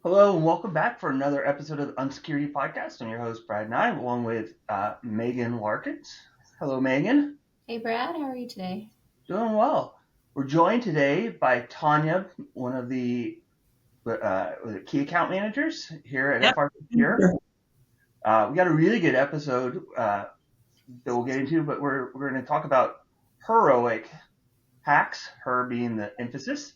Hello and welcome back for another episode of the Unsecurity Podcast. I'm your host, Brad Nye, along with Megan Larkins. Hello, Megan. Hey Brad, how are you today? Doing well. We're joined today by Tanya, one of the key account managers here at Yep. FR Secure. We got a really good episode that we'll get into, but we're going to talk about heroic hacks, her being the emphasis,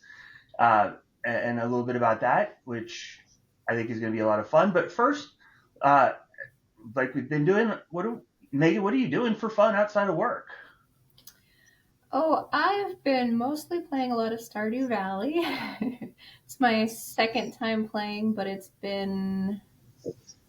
and a little bit about that, which I think is going to be a lot of fun. But first, like we've been doing, Megan, what are you doing for fun outside of work? Oh, I've been mostly playing a lot of Stardew Valley. It's my second time playing, but it's been,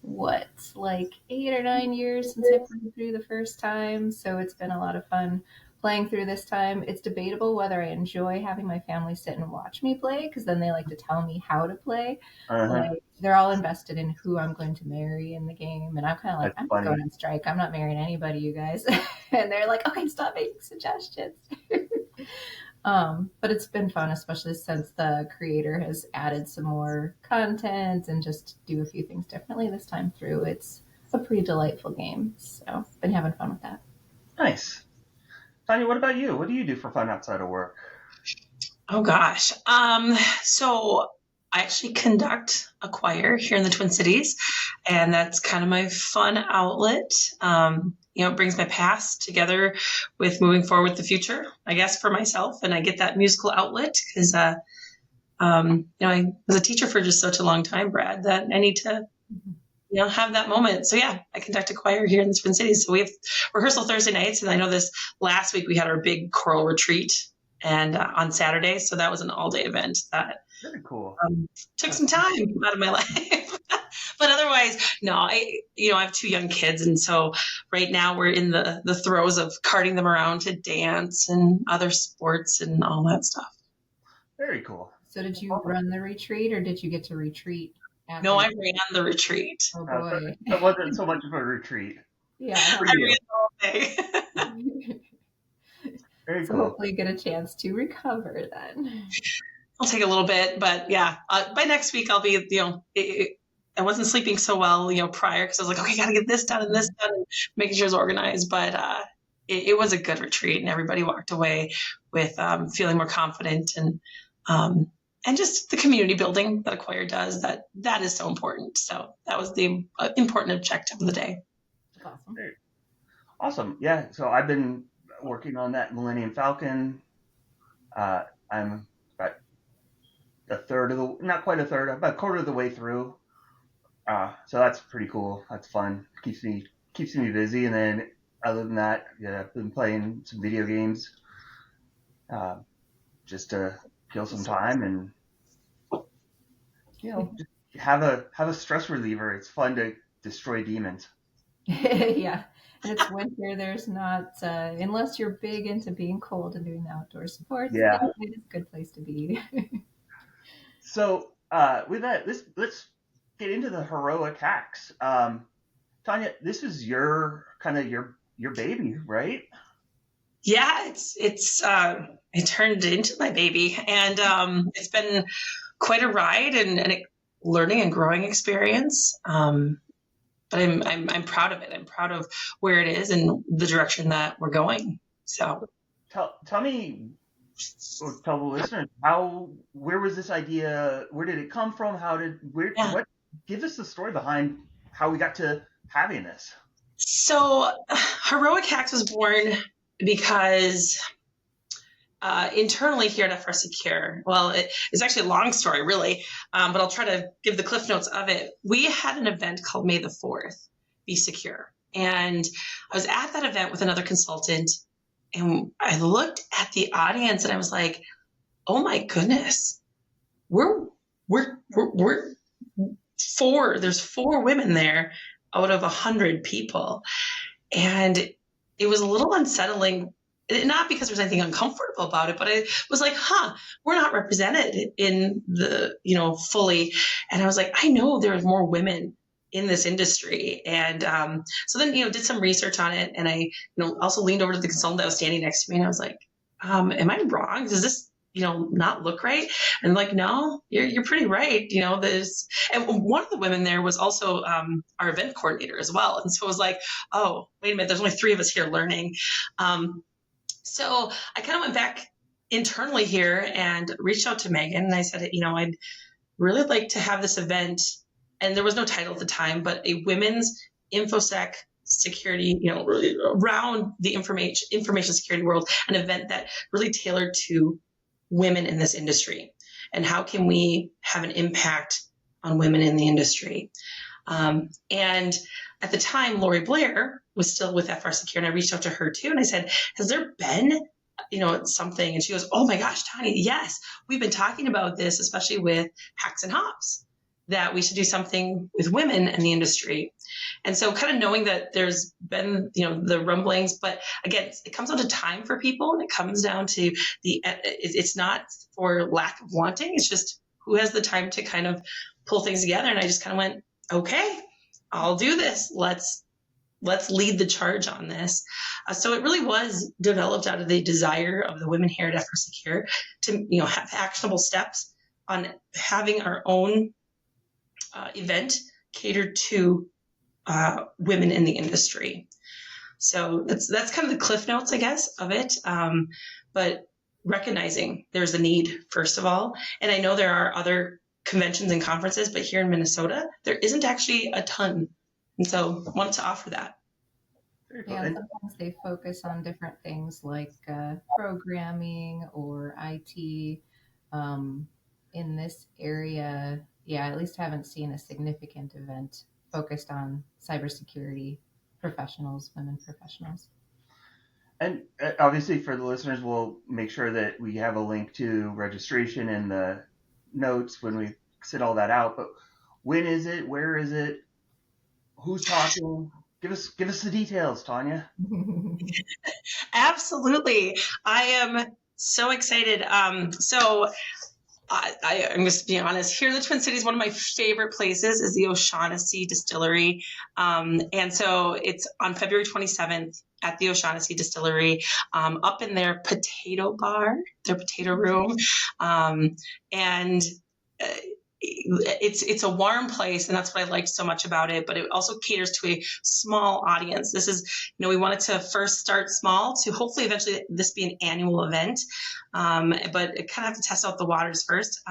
like 8 or 9 years since I played through the first time, so it's been a lot of fun playing through this time. It's debatable whether I enjoy having my family sit and watch me play, because then they like to tell me how to play. Like, they're all invested in who I'm going to marry in the game, and I'm kind of like, That's I'm funny. going on strike. I'm not marrying anybody, you guys. And they're like, okay, stop making suggestions. But it's been fun, especially since the creator has added some more content and just do a few things differently this time through. It's a pretty delightful game, so been having fun with that. Nice. Tanya, what about you? What do you do for fun outside of work? Oh gosh. So I actually conduct a choir here in the Twin Cities, and that's kind of my fun outlet. It brings my past together with moving forward with the future, I guess, for myself, and I get that musical outlet because, I was a teacher for just such a long time, Brad, that I need to, have that moment. So yeah, I conduct a choir here in the Twin Cities. So we have rehearsal Thursday nights, and I know this last week we had our big choral retreat and on Saturday, so that was an all-day event that Very cool. Took some time out of my life. But otherwise, no, I have 2 young kids. And so right now we're in the throes of carting them around to dance and other sports and all that stuff. Very cool. So did you run the retreat, or did you get to retreat after? No, I ran the retreat. Oh boy. It wasn't so much of a retreat. Yeah. I ran the whole day. Very So cool. hopefully you get a chance to recover then. I'll take a little bit, but yeah, by next week I'll be, I wasn't sleeping so well, prior, because I was like, okay, I got to get this done and this done, and making sure it's organized. But it was a good retreat, and everybody walked away with feeling more confident and just the community building that a choir does. That is so important. So that was the important objective of the day. Awesome. Awesome. Yeah. So I've been working on that Millennium Falcon. I'm about a third of not quite a third, about a quarter of the way through. So that's pretty cool. That's fun. Keeps me busy. And then other than that, yeah, I've been playing some video games, just to kill some time and just have a stress reliever. It's fun to destroy demons. Yeah. And it's winter. There's not, unless you're big into being cold and doing the outdoor sports, Yeah. it is a good place to be. So with that, let's get into the heroic hacks. Tanya, this is your baby, right? Yeah, it turned into my baby, and it's been quite a ride and a learning and growing experience. But I'm proud of it. I'm proud of where it is and the direction that we're going. So tell me, or tell the listeners, where was this idea? Where did it come from? What? Give us the story behind how we got to having this. So Heroic Hacks was born because internally here at FR Secure, well, it's actually a long story, really, but I'll try to give the cliff notes of it. We had an event called May the 4th, Be Secure. And I was at that event with another consultant, and I looked at the audience and I was like, oh my goodness, there's 4 women there out of 100 people. And it was a little unsettling, not because there's anything uncomfortable about it, but I was like, we're not represented in the, fully. And I was like, I know there's more women in this industry. And so then, did some research on it. And I, also leaned over to the consultant that was standing next to me, and I was like, am I wrong? Does this not look right? And like, no, you're pretty right. And one of the women there was also our event coordinator as well. And so it was like, oh, wait a minute, there's only 3 of us here learning. So I kind of went back internally here and reached out to Megan, and I said, I'd really like to have this event, and there was no title at the time, but a women's InfoSec security, really around the information security world, an event that really tailored to women in this industry, and how can we have an impact on women in the industry. And at the time, Lori Blair was still with FR Secure, and I reached out to her too, and I said, has there been something? And she goes, oh my gosh, Tanya, yes, we've been talking about this, especially with Hacks and Hops, that we should do something with women in the industry. And so kind of knowing that there's been, the rumblings, but again, it comes down to time for people, and it comes down to it's not for lack of wanting. It's just who has the time to kind of pull things together. And I just kind of went, okay, I'll do this. Let's lead the charge on this. So it really was developed out of the desire of the women here at FR Secure to, have actionable steps on having our own event catered to women in the industry. So that's kind of the cliff notes, I guess, of it. But recognizing there's a need, first of all. And I know there are other conventions and conferences, but here in Minnesota, there isn't actually a ton. And so I wanted to offer that. Yeah, sometimes they focus on different things like programming or IT. In this area, at least haven't seen a significant event focused on cybersecurity professionals, women professionals. And obviously for the listeners, we'll make sure that we have a link to registration in the notes when we send all that out. But when is it? Where is it? Who's talking? Give us the details, Tanya. Absolutely. I am so excited. So I'm just being honest. Here in the Twin Cities, one of my favorite places is the O'Shaughnessy Distillery. And so it's on February 27th at the O'Shaughnessy Distillery, up in their potato bar, their potato room. And it's a warm place, and that's what I liked so much about it, but it also caters to a small audience. This is, we wanted to first start small to hopefully eventually this be an annual event, but it kind of have to test out the waters first.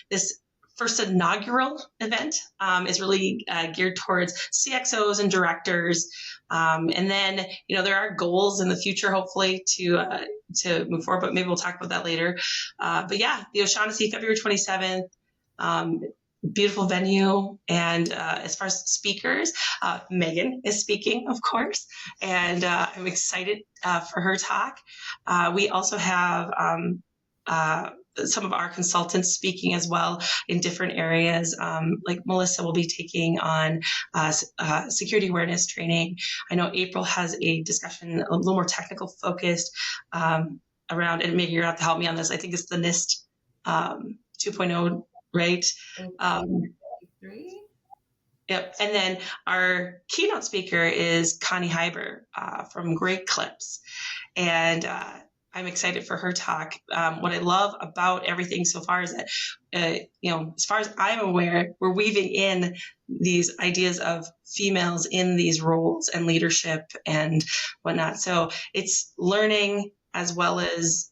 This first inaugural event is really geared towards CXOs and directors, and then there are goals in the future hopefully to move forward, but maybe we'll talk about that later. But yeah, the O'Shaughnessy, February 27th. Beautiful venue. And as far as speakers, Megan is speaking, of course, and I'm excited for her talk. We also have some of our consultants speaking as well in different areas. Like Melissa will be taking on security awareness training. I know April has a discussion a little more technical focused around, and maybe you're going to have to help me on this. I think it's the NIST 2.0. Right. Yep. And then our keynote speaker is Connie Hyber from Great Clips. And I'm excited for her talk. What I love about everything so far is that, as far as I'm aware, we're weaving in these ideas of females in these roles and leadership and whatnot. So it's learning as well as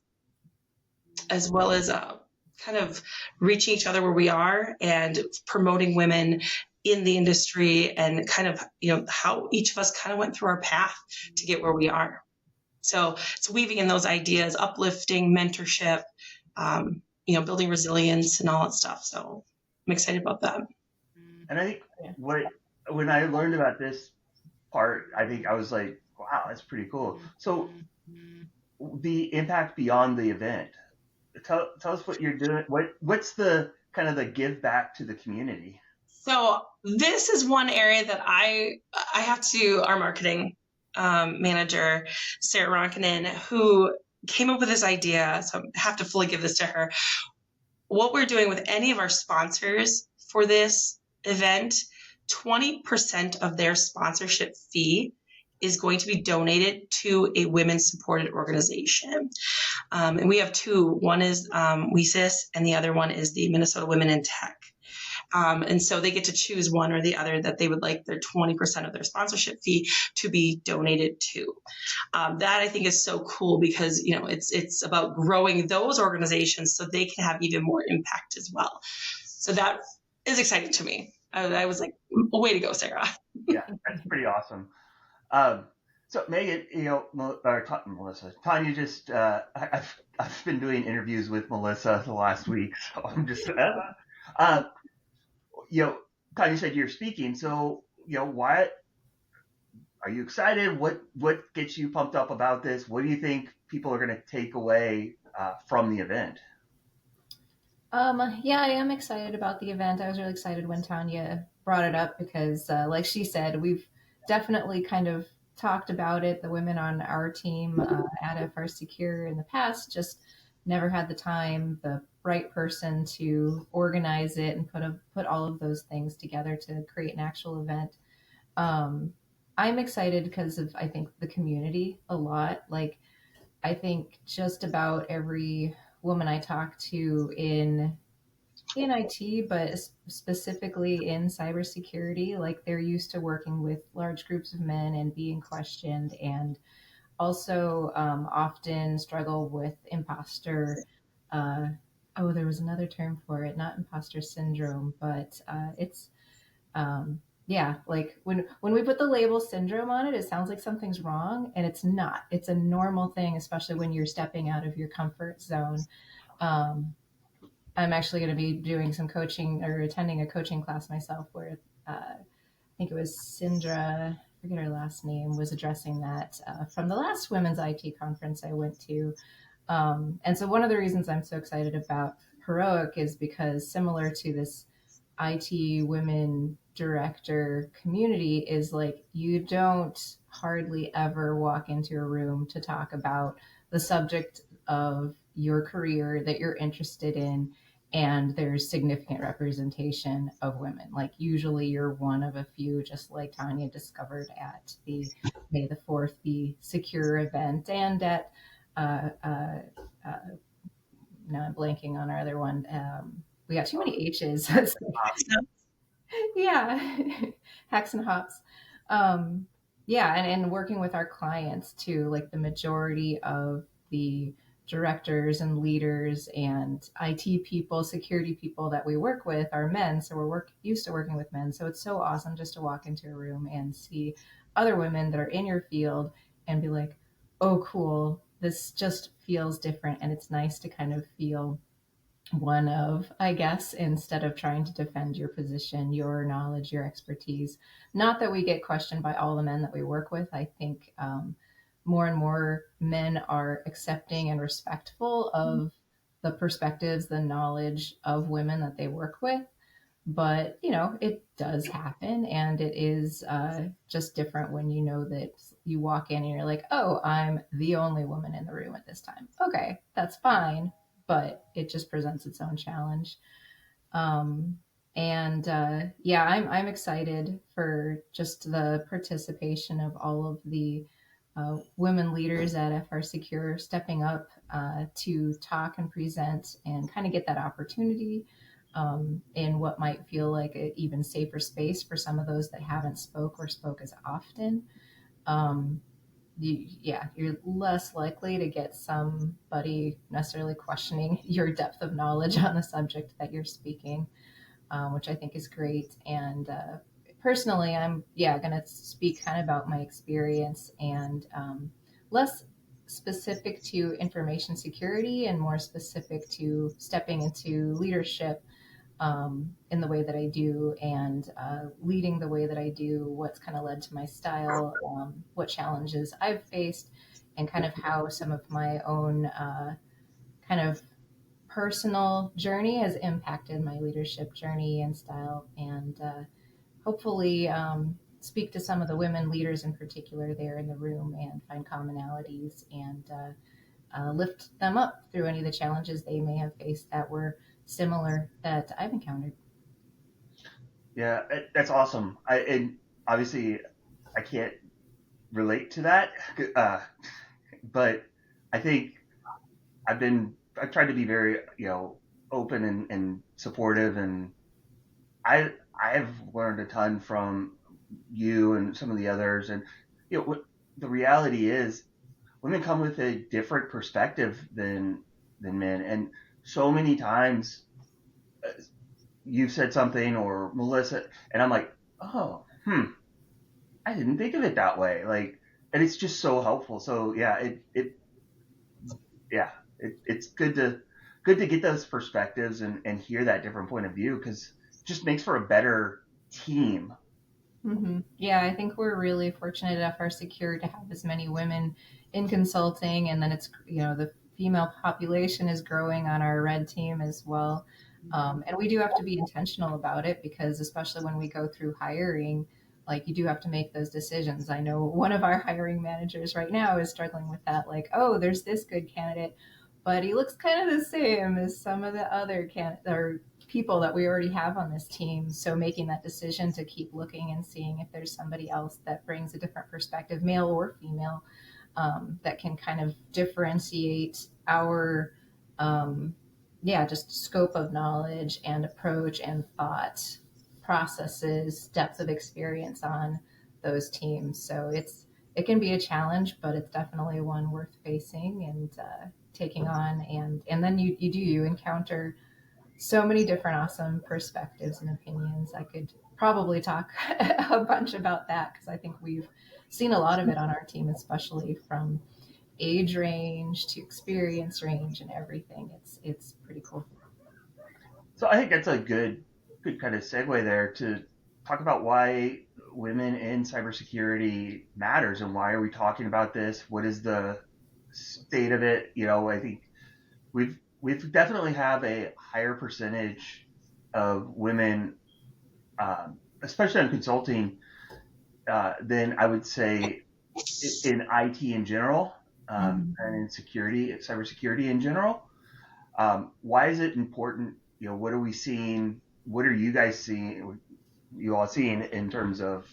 kind of reaching each other where we are and promoting women in the industry, and kind of, how each of us kind of went through our path to get where we are. So it's weaving in those ideas, uplifting, mentorship, building resilience and all that stuff. So I'm excited about that. And I think when I learned about this part, I think I was like, wow, that's pretty cool. So the impact beyond the event, tell us what you're doing. What's the kind of the give back to the community? So this is one area that I have to, our marketing manager, Sarah Ronkanen, who came up with this idea. So I have to fully give this to her. What we're doing with any of our sponsors for this event, 20% of their sponsorship fee is going to be donated to a women-supported organization. And we have two. One is WESIS, and the other one is the Minnesota Women in Tech. And so they get to choose one or the other that they would like their 20% of their sponsorship fee to be donated to. That I think is so cool because, it's about growing those organizations so they can have even more impact as well. So that is exciting to me. I was like, way to go, Sarah. Yeah, that's pretty awesome. So Megan, Melissa, Tanya just, I've been doing interviews with Melissa the last week, so I'm just, Tanya said you're speaking, so, why are you excited? What gets you pumped up about this? What do you think people are going to take away from the event? Yeah, I am excited about the event. I was really excited when Tanya brought it up because, like she said, we've definitely kind of talked about it. The women on our team at FR Secure in the past just never had the time, the right person to organize it and put all of those things together to create an actual event. I'm excited because of, I think, the community a lot. Like, I think just about every woman I talk to in IT, but specifically in cybersecurity, like they're used to working with large groups of men and being questioned, and also often struggle with imposter. There was another term for it, not imposter syndrome, but it's yeah, like when we put the label syndrome on it, it sounds like something's wrong, and it's not. It's a normal thing, especially when you're stepping out of your comfort zone. Um, I'm actually going to be doing some coaching or attending a coaching class myself where I think it was Sindra, I forget her last name, was addressing that from the last women's IT conference I went to. And so one of the reasons I'm so excited about Heroic is because similar to this IT women director community is like you don't hardly ever walk into a room to talk about the subject of your career that you're interested in and there's significant representation of women. Like usually you're one of a few, just like Tanya discovered at the May the 4th Be Secure event and at now I'm blanking on our other one. We got too many H's. Yeah, hacks and hops. Yeah, and working with our clients too, like the majority of the directors and leaders and IT people, security people that we work with are men. So we're used to working with men. So it's so awesome just to walk into a room and see other women that are in your field and be like, oh, cool. This just feels different. And it's nice to kind of feel one of, I guess, instead of trying to defend your position, your knowledge, your expertise. Not that we get questioned by all the men that we work with. I think more and more men are accepting and respectful of the perspectives, the knowledge of women that they work with. But, it does happen. And it is just different when you know that you walk in and you're like, oh, I'm the only woman in the room at this time. Okay, that's fine. But it just presents its own challenge. Yeah, I'm excited for just the participation of all of the women leaders at FR Secure stepping up to talk and present and kind of get that opportunity in what might feel like an even safer space for some of those that haven't spoke or spoke as often. You're less likely to get somebody necessarily questioning your depth of knowledge on the subject that you're speaking, which I think is great. And personally, I'm going to speak kind of about my experience and less specific to information security and more specific to stepping into leadership in the way that I do and leading the way that I do, what's kind of led to my style, what challenges I've faced, and kind of how some of my own kind of personal journey has impacted my leadership journey and style, and hopefully speak to some of the women leaders in particular there in the room and find commonalities and lift them up through any of the challenges they may have faced that were similar that I've encountered. Yeah, that's awesome. And obviously I can't relate to that. Uh, but I think I've tried to be very, open and supportive, and I've learned a ton from you and some of the others. And what the reality is, women come with a different perspective than men, and so many times you've said something, or Melissa, and I'm like, oh, I didn't think of it that way. Like, and it's just so helpful. So yeah, yeah, it's good to get those perspectives and hear that different point of view, because it just makes for a better team. Yeah, I think we're really fortunate at FR Secure to have as many women in consulting, and then it's the female population is growing on our red team as well. And we do have to be intentional about it, because especially when we go through hiring, like you do have to make those decisions. I know one of our hiring managers right now is struggling with that, like, oh, there's this good candidate, but he looks kind of the same as some of the other or people that we already have on this team. So making that decision to keep looking and seeing if there's somebody else that brings a different perspective, male or female, that can kind of differentiate our just scope of knowledge and approach and thought processes, depth of experience on those teams. So it can be a challenge, but it's definitely one worth facing and taking on. And then you encounter so many different awesome perspectives and opinions. I could probably talk a bunch about that, because I think we've seen a lot of it on our team, especially from age range to experience range and everything. It's pretty cool. So I think that's a good kind of segue there to talk about why women in cybersecurity matters, and why are we talking about this? What is the state of it? I think we've definitely have a higher percentage of women, especially in consulting, than I would say in IT in general, and in cybersecurity in general. Why is it important? What are we seeing? What are you guys seeing? You all seeing in terms of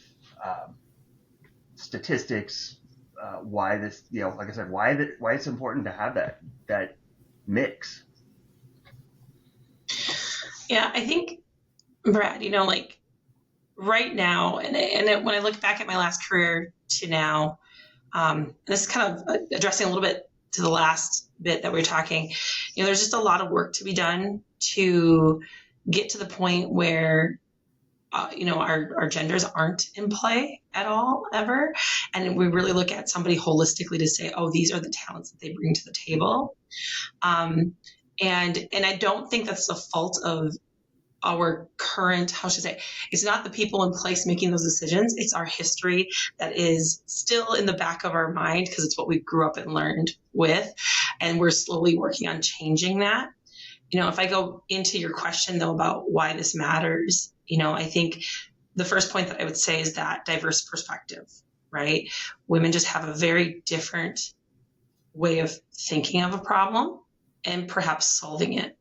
statistics? Why this? Like I said, why it's important to have that mix? Yeah, I think, Brad, like right now, when I look back at my last career to now, this is kind of addressing a little bit to the last bit that we were talking. There's just a lot of work to be done to get to the point where our genders aren't in play at all, ever. And we really look at somebody holistically to say, oh, these are the talents that they bring to the table. And I don't think that's the fault of our current, how should I say, it's not the people in place making those decisions. It's our history that is still in the back of our mind, because it's what we grew up and learned with. And we're slowly working on changing that. If I go into your question, though, about why this matters, I think the first point that I would say is that diverse perspective, right? Women just have a very different way of thinking of a problem and perhaps solving it.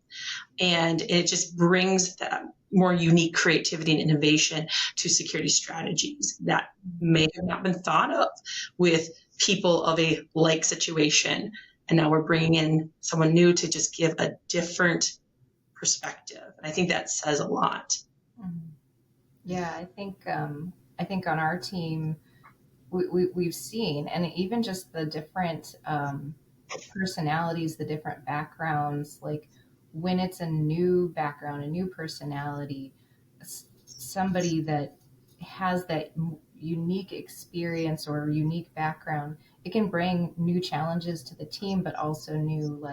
And it just brings that more unique creativity and innovation to security strategies that may have not been thought of with people of a like situation. And now we're bringing in someone new to just give a different perspective. And I think that says a lot. Yeah, I think on our team, we've seen, and even just the different personalities, the different backgrounds, like when it's a new background, a new personality, somebody that has that unique experience or unique background, it can bring new challenges to the team, but also new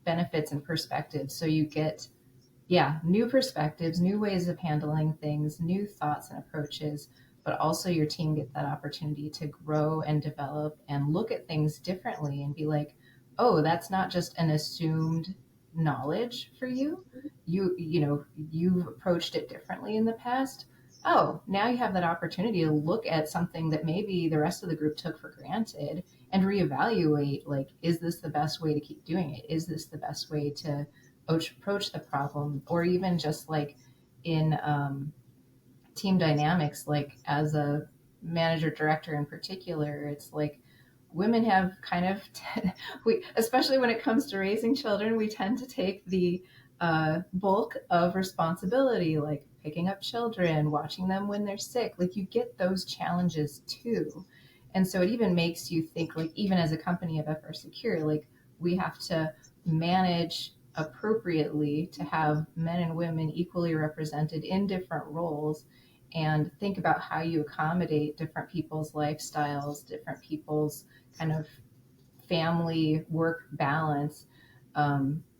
benefits and perspectives. So you get, new perspectives, new ways of handling things, new thoughts and approaches, but also your team get that opportunity to grow and develop and look at things differently and be like, oh, that's not just an assumed knowledge for you. You've approached it differently in the past. Oh, now you have that opportunity to look at something that maybe the rest of the group took for granted and reevaluate, like, is this the best way to keep doing it? Is this the best way to approach the problem? Or even just like in team dynamics, like as a manager director in particular, it's like women have kind of we, especially when it comes to raising children, we tend to take the bulk of responsibility, like picking up children, watching them when they're sick. Like you get those challenges too. And so it even makes you think, like, even as a company of FR Secure, like we have to manage appropriately to have men and women equally represented in different roles, and think about how you accommodate different people's lifestyles, different people's kind of family work balance.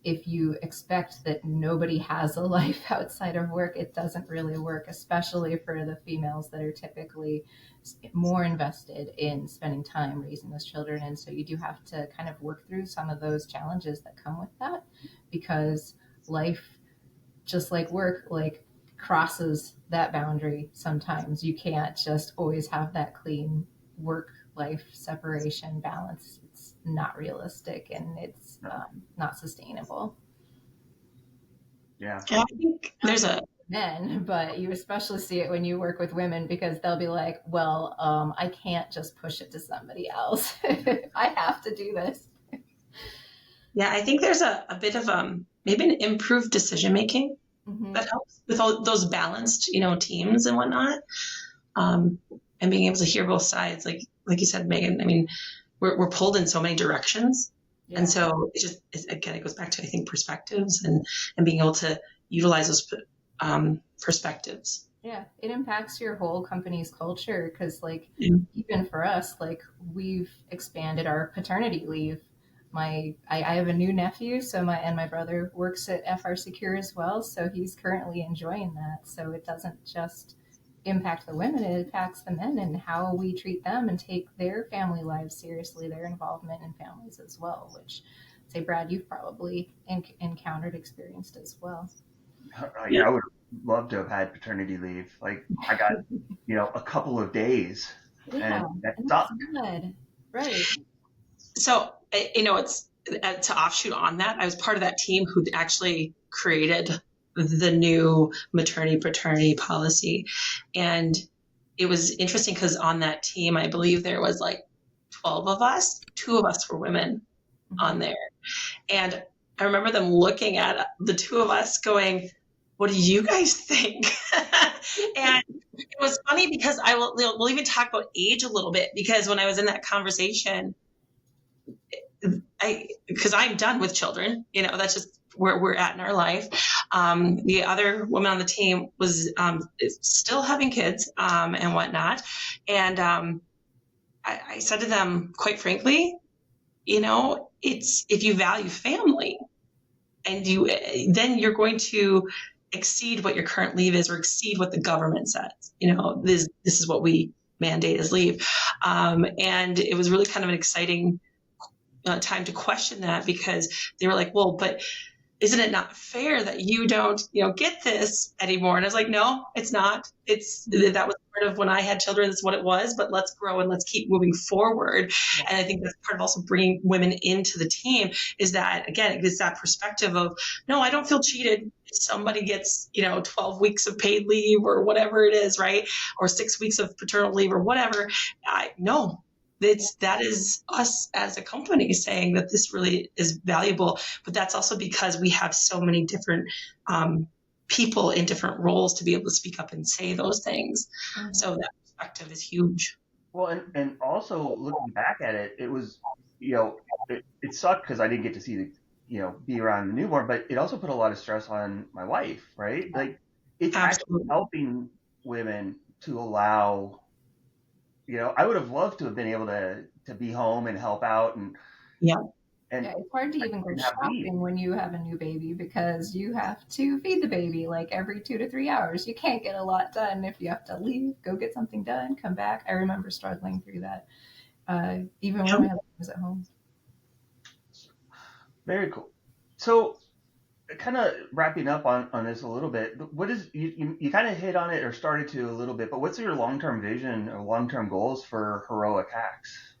If you expect that nobody has a life outside of work, it doesn't really work, especially for the females that are typically more invested in spending time raising those children. And so you do have to kind of work through some of those challenges that come with that, because life, just like work, like crosses that boundary sometimes. You can't just always have that clean work life separation balance. It's not realistic, and it's not sustainable. Yeah. I think there's a Men, but you especially see it when you work with women, because they'll be like, well, I can't just push it to somebody else. I have to do this. Yeah, I think there's a bit of maybe an improved decision making that helps with all those balanced, teams and whatnot, and being able to hear both sides. Like you said, Megan. I mean, we're pulled in so many directions, and so it goes back to, I think, perspectives and being able to utilize those perspectives. Yeah, it impacts your whole company's culture, because even for us, like we've expanded our paternity leave. I have a new nephew, so my brother works at FR Secure as well, so he's currently enjoying that. So it doesn't just impact the women, it impacts the men and how we treat them and take their family lives seriously, their involvement in families as well, which, say, Brad, you've probably encountered, experienced as well. Yeah, I would love to have had paternity leave. Like I got, a couple of days, and that sucked. Good. Right. So, it's to offshoot on that. I was part of that team who actually created the new maternity paternity policy, and it was interesting because on that team, I believe there was like 12 of us. 2 of us were women on there, and I remember them looking at the 2 of us going, what do you guys think? And it was funny because we'll even talk about age a little bit, because when I was in that conversation, because I'm done with children, that's just where we're at in our life. The other woman on the team was still having kids and whatnot. And I said to them, quite frankly, it's, if you value family, and then you're going to exceed what your current leave is, or exceed what the government says. This is what we mandate as leave. And it was really kind of an exciting time to question that, because they were like, well, but isn't it not fair that you don't, get this anymore? And I was like, no, it's not. That was part of when I had children. That's what it was. But let's grow and let's keep moving forward. And I think that's part of also bringing women into the team, is that, again, it gives that perspective of, no, I don't feel cheated if somebody gets, 12 weeks of paid leave or whatever it is, right? Or 6 weeks of paternal leave or whatever. No. That is us as a company saying that this really is valuable, but that's also because we have so many different people in different roles to be able to speak up and say those things. Mm-hmm. So that perspective is huge. Well, and also looking back at it, it was, it sucked because I didn't get to see be around the newborn, but it also put a lot of stress on my wife, right? Like it's actually helping women to allow. I would have loved to have been able to be home and help out and it's hard to even go shopping when you have a new baby, because you have to feed the baby like every 2 to 3 hours. You can't get a lot done if you have to leave, go get something done, come back. I remember struggling through that, even when my husband was at home. Very cool. So, kind of wrapping up on this a little bit, what is you kind of hit on it or started to a little bit, but what's your long-term vision or long-term goals for Heroic Hacks?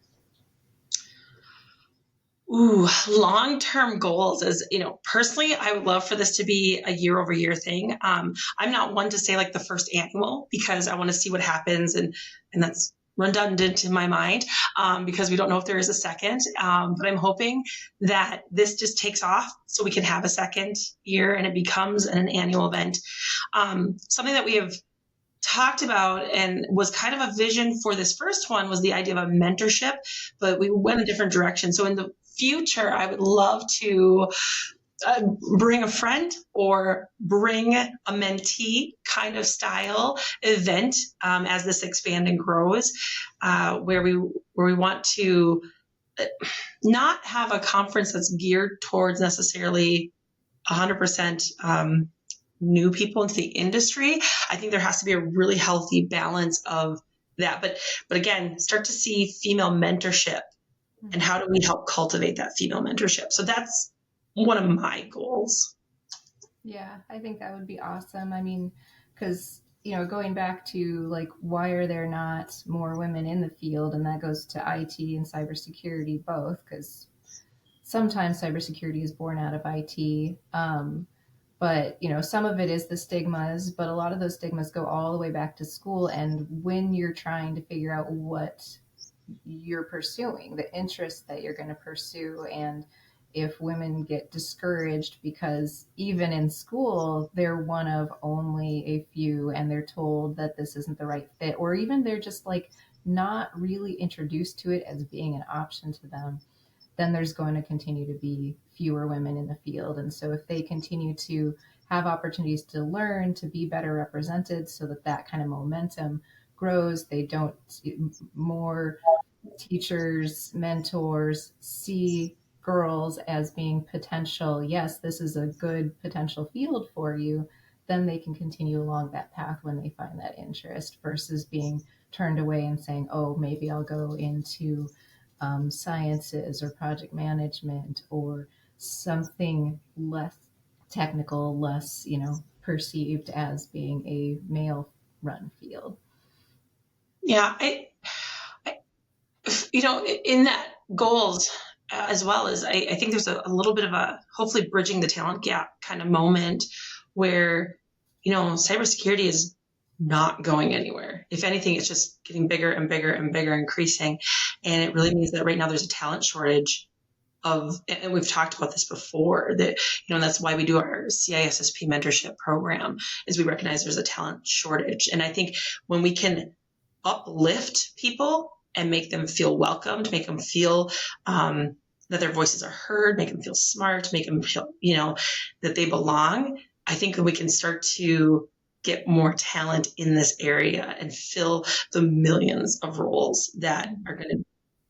Ooh, long-term goals is, personally, I would love for this to be a year-over-year thing. I'm not one to say like the first annual because I want to see what happens, and that's redundant in my mind because we don't know if there is a second. But I'm hoping that this just takes off so we can have a second year and it becomes an annual event. Something that we have talked about and was kind of a vision for this first one was the idea of a mentorship, but we went a different direction. So in the future, I would love to bring a friend or bring a mentee kind of style event as this expands and grows, where we want to not have a conference that's geared towards necessarily 100% new people into the industry. I think there has to be a really healthy balance of that. But again, start to see female mentorship and how do we help cultivate that female mentorship. So that's one of my goals. Yeah, I think that would be awesome. I mean, because, going back to like, why are there not more women in the field? And that goes to IT and cybersecurity both, because sometimes cybersecurity is born out of IT. But, some of it is the stigmas, but a lot of those stigmas go all the way back to school. And when you're trying to figure out what you're pursuing, the interest that you're going to pursue, and if women get discouraged because even in school they're one of only a few and they're told that this isn't the right fit, or even they're just like not really introduced to it as being an option to them, then there's going to continue to be fewer women in the field. And so if they continue to have opportunities to learn, to be better represented so that that kind of momentum grows, they don't, more teachers, mentors see girls as being potential, yes, this is a good potential field for you, then they can continue along that path when they find that interest versus being turned away and saying, oh, maybe I'll go into sciences or project management or something less technical, less, perceived as being a male run field. Yeah, in that goals as well as I think there's a little bit of a hopefully bridging the talent gap kind of moment where, cybersecurity is not going anywhere. If anything, it's just getting bigger and bigger and bigger, increasing. And it really means that right now there's a talent shortage and we've talked about this before, that, and that's why we do our CISSP mentorship program, is we recognize there's a talent shortage. And I think when we can uplift people and make them feel welcomed, make them feel that their voices are heard, make them feel smart, make them feel, that they belong, I think that we can start to get more talent in this area and fill the millions of roles that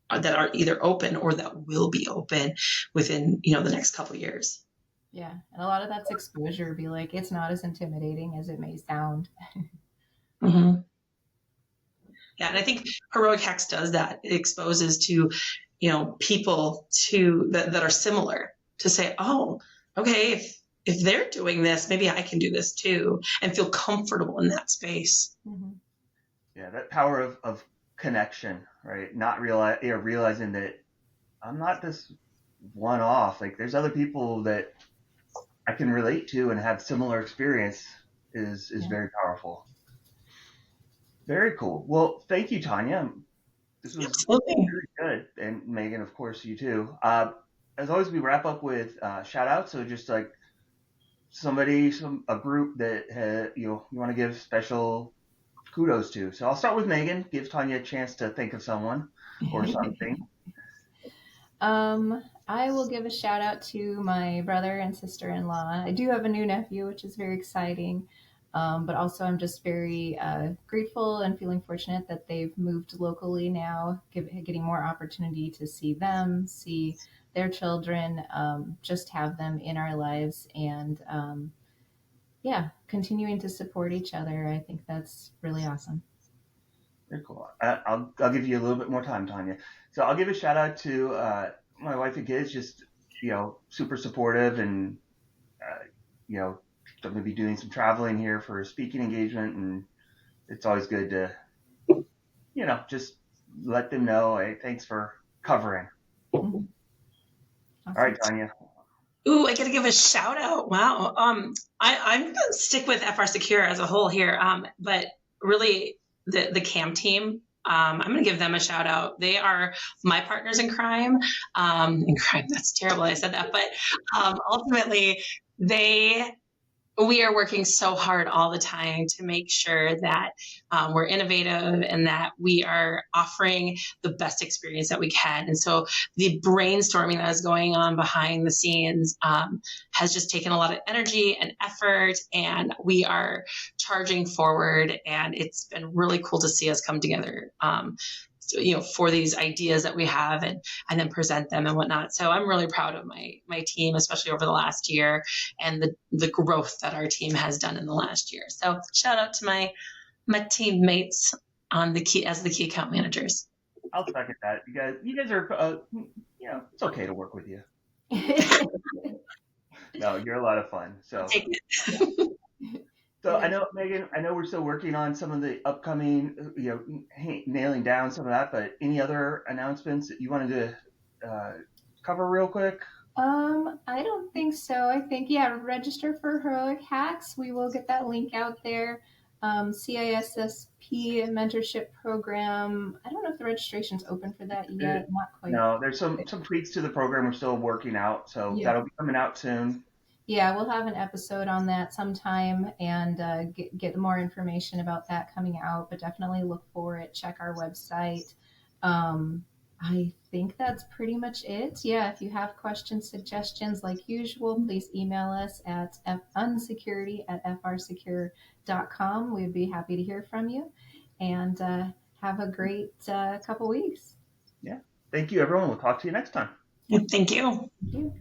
are either open or that will be open within, the next couple of years. Yeah. And a lot of that's exposure. Be like, it's not as intimidating as it may sound. Mm-hmm. Yeah. And I think Heroic Hacks does that. It exposes to, people that are similar to say, oh, okay, if they're doing this, maybe I can do this too, and feel comfortable in that space. Mm-hmm. Yeah, that power of connection, right? Not realizing that I'm not this one off. Like there's other people that I can relate to and have similar experience is very powerful. Very cool. Well, thank you, Tanya. This was Absolutely very good. And Megan, of course, you too. As always, we wrap up with shout outs. So just like a group that you want to give special kudos to. So I'll start with Megan. Give Tanya a chance to think of someone or something. I will give a shout out to my brother and sister-in-law. I do have a new nephew, which is very exciting. But also I'm just very grateful and feeling fortunate that they've moved locally now, getting more opportunity to see them, see their children, just have them in our lives, and continuing to support each other. I think that's really awesome. Very cool. I'll give you a little bit more time, Tanya. So I'll give a shout out to my wife and kids, just, super supportive, and, I'm going to be doing some traveling here for a speaking engagement, and it's always good to, just let them know, hey, thanks for covering. Mm-hmm. All right, Tanya. Ooh, I got to give a shout out. Wow. I'm going to stick with FR Secure as a whole here. But really the CAM team, I'm going to give them a shout out. They are my partners in crime. In crime, that's terrible. I said that, but ultimately we are working so hard all the time to make sure that we're innovative and that we are offering the best experience that we can. And so the brainstorming that is going on behind the scenes has just taken a lot of energy and effort, and we are charging forward. And it's been really cool to see us come together. For these ideas that we have and then present them and whatnot. So I'm really proud of my team, especially over the last year, and the growth that our team has done in the last year. So shout out to my teammates on the key account managers. I'll second that. You guys are, it's okay to work with you. No, you're a lot of fun. So. So I know, Megan, we're still working on some of the upcoming, nailing down some of that, but any other announcements that you wanted to cover real quick? I don't think so. I think, register for Heroic Hacks. We will get that link out there. CISSP mentorship program. I don't know if the registration's open for that yet. Not quite. No, there's some tweaks to the program we're still working out, so that'll be coming out soon. Yeah, we'll have an episode on that sometime and get more information about that coming out, but definitely look for it. Check our website. I think that's pretty much it. Yeah, if you have questions, suggestions, like usual, please email us at unsecurity@frsecure.com. We'd be happy to hear from you, and have a great couple weeks. Yeah. Thank you, everyone. We'll talk to you next time. Thank you. Thank you.